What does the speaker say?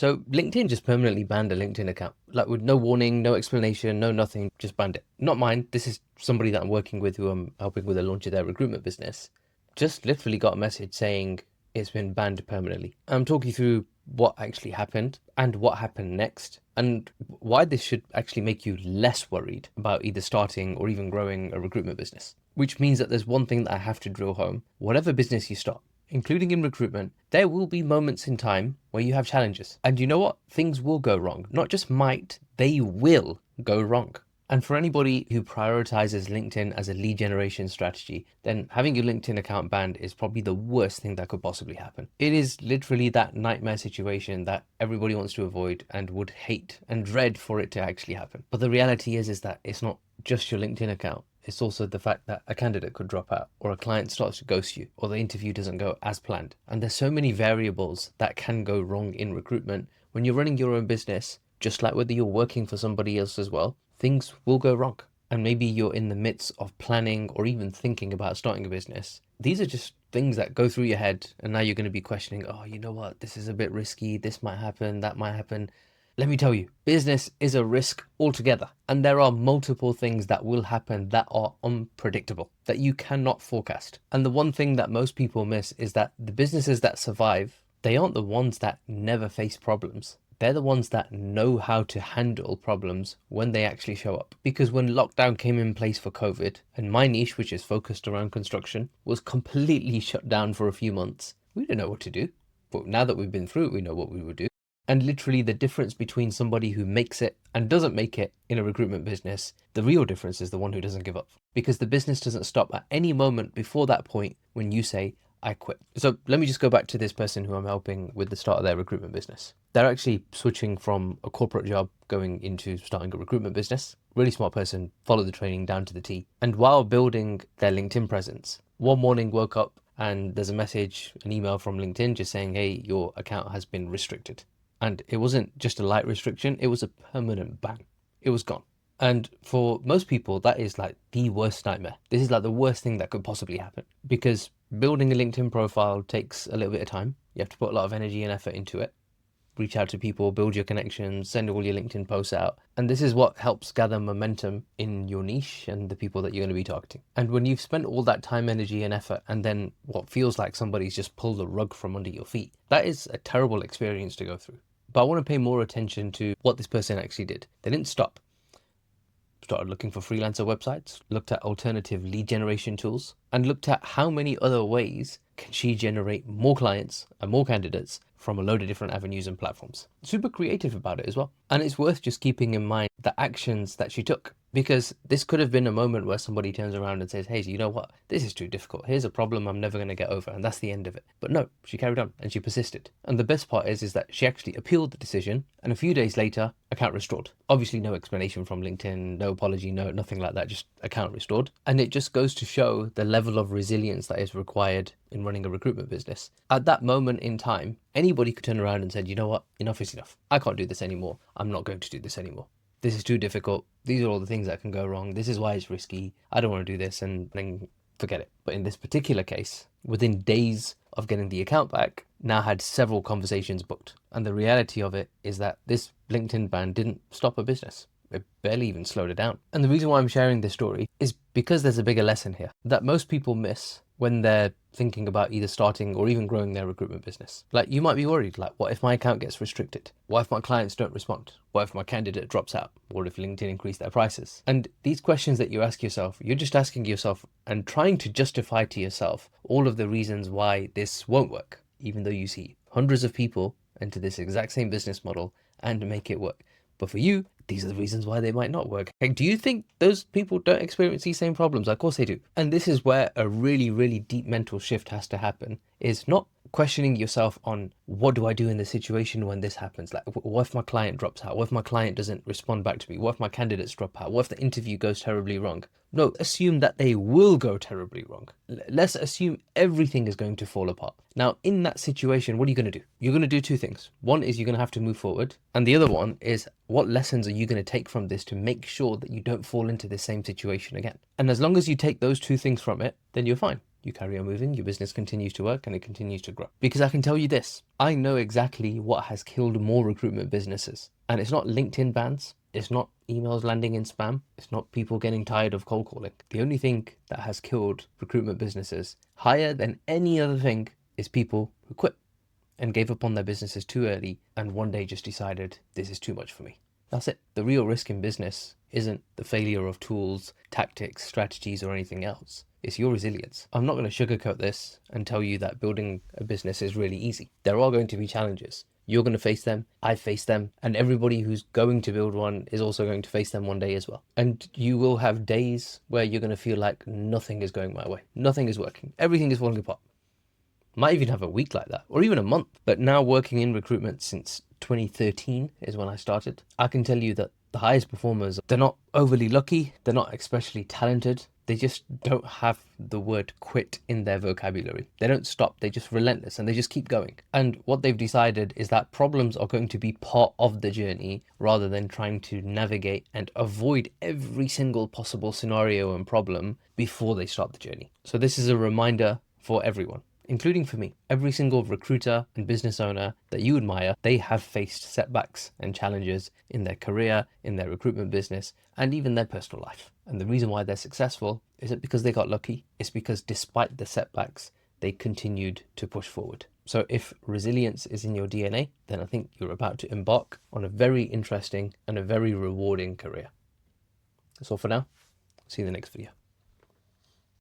So LinkedIn just permanently banned a LinkedIn account, like with no warning, no explanation, no nothing, just banned it. Not mine. This is somebody that I'm working with who I'm helping with the launch of their recruitment business. Just literally got a message saying it's been banned permanently. I'm talking through what actually happened and what happened next and why this should actually make you less worried about either starting or even growing a recruitment business. Which means that there's one thing that I have to drill home. Whatever business you start, including in recruitment, there will be moments in time where you have challenges. And you know what? Things will go wrong. Not just might, they will go wrong. And for anybody who prioritizes LinkedIn as a lead generation strategy, then having your LinkedIn account banned is probably the worst thing that could possibly happen. It is literally that nightmare situation that everybody wants to avoid and would hate and dread for it to actually happen. But the reality is that it's not just your LinkedIn account. It's also the fact that a candidate could drop out, or a client starts to ghost you, or the interview doesn't go as planned. And there's so many variables that can go wrong in recruitment. When you're running your own business, just like whether you're working for somebody else as well, things will go wrong. And maybe you're in the midst of planning or even thinking about starting a business. These are just things that go through your head, and now you're going to be questioning, oh, you know what, this is a bit risky, this might happen, that might happen. Let me tell you, business is a risk altogether. And there are multiple things that will happen that are unpredictable, that you cannot forecast. And the one thing that most people miss is that the businesses that survive, they aren't the ones that never face problems. They're the ones that know how to handle problems when they actually show up. Because when lockdown came in place for COVID, and my niche, which is focused around construction, was completely shut down for a few months, we didn't know what to do. But now that we've been through it, we know what we would do. And literally the difference between somebody who makes it and doesn't make it in a recruitment business, the real difference is the one who doesn't give up. Because the business doesn't stop at any moment before that point when you say, I quit. So let me just go back to this person who I'm helping with the start of their recruitment business. They're actually switching from a corporate job going into starting a recruitment business. Really smart person, followed the training down to the T. And while building their LinkedIn presence, one morning woke up and there's a message, an email from LinkedIn just saying, hey, your account has been restricted. And it wasn't just a light restriction, it was a permanent ban. It was gone. And for most people, that is like the worst nightmare. This is like the worst thing that could possibly happen, because building a LinkedIn profile takes a little bit of time. You have to put a lot of energy and effort into it. Reach out to people, build your connections, send all your LinkedIn posts out. And this is what helps gather momentum in your niche and the people that you're going to be targeting. And when you've spent all that time, energy, and effort, and then what feels like somebody's just pulled the rug from under your feet, that is a terrible experience to go through. But I want to pay more attention to what this person actually did. They didn't stop. Started looking for freelancer websites, looked at alternative lead generation tools, and looked at how many other ways can she generate more clients and more candidates from a load of different avenues and platforms. Super creative about it as well. And it's worth just keeping in mind the actions that she took, because this could have been a moment where somebody turns around and says, hey, you know what? This is too difficult. Here's a problem I'm never going to get over. And that's the end of it. But no, she carried on and she persisted. And the best part is that she actually appealed the decision. And a few days later, account restored. Obviously, no explanation from LinkedIn, no apology, no nothing like that, just account restored. And it just goes to show the level of resilience that is required in running a recruitment business. At that moment in time, anybody could turn around and say, you know what? Enough is enough. I can't do this anymore. I'm not going to do this anymore. This is too difficult. These are all the things that can go wrong. This is why it's risky. I don't want to do this, and then forget it. But in this particular case, within days of getting the account back, now had several conversations booked. And the reality of it is that this LinkedIn ban didn't stop a business. It barely even slowed it down. And the reason why I'm sharing this story is because there's a bigger lesson here that most people miss when they're thinking about either starting or even growing their recruitment business. Like, you might be worried, like, what if my account gets restricted? What if my clients don't respond? What if my candidate drops out? What if LinkedIn increase their prices? And these questions that you ask yourself, you're just asking yourself and trying to justify to yourself all of the reasons why this won't work, even though you see hundreds of people enter this exact same business model and make it work. But for you, these are the reasons why they might not work. Hey, do you think those people don't experience these same problems? Of course they do. And this is where a really, really deep mental shift has to happen, is not questioning yourself on what do I do in the situation when this happens? Like, what if my client drops out? What if my client doesn't respond back to me? What if my candidates drop out? What if the interview goes terribly wrong? No, assume that they will go terribly wrong. Let's assume everything is going to fall apart. Now, in that situation, what are you going to do? You're going to do two things. One is you're going to have to move forward. And the other one is, what lessons are you going to take from this to make sure that you don't fall into the same situation again? And as long as you take those two things from it, then you're fine. you carry on moving, your business continues to work and it continues to grow. Because I can tell you this, I know exactly what has killed more recruitment businesses. And it's not LinkedIn bans, it's not emails landing in spam, it's not people getting tired of cold calling. The only thing that has killed recruitment businesses higher than any other thing is people who quit and gave up on their businesses too early and one day just decided, this is too much for me. That's it. The real risk in business isn't the failure of tools, tactics, strategies, or anything else. It's your resilience. I'm not going to sugarcoat this and tell you that building a business is really easy. There are going to be challenges. You're going to face them, I face them, and everybody who's going to build one is also going to face them one day as well. And you will have days where you're going to feel like nothing is going my way. Nothing is working. Everything is falling apart. Might even have a week like that, or even a month. But now working in recruitment since 2013 is when I started, I can tell you that the highest performers, they're not overly lucky, they're not especially talented, they just don't have the word quit in their vocabulary. They don't stop, they're just relentless and they just keep going. And what they've decided is that problems are going to be part of the journey rather than trying to navigate and avoid every single possible scenario and problem before they start the journey. So this is a reminder for everyone, including for me. Every single recruiter and business owner that you admire, they have faced setbacks and challenges in their career, in their recruitment business, and even their personal life. And the reason why they're successful isn't because they got lucky, it's because despite the setbacks, they continued to push forward. So if resilience is in your DNA, then I think you're about to embark on a very interesting and a very rewarding career. That's all for now. See you in the next video.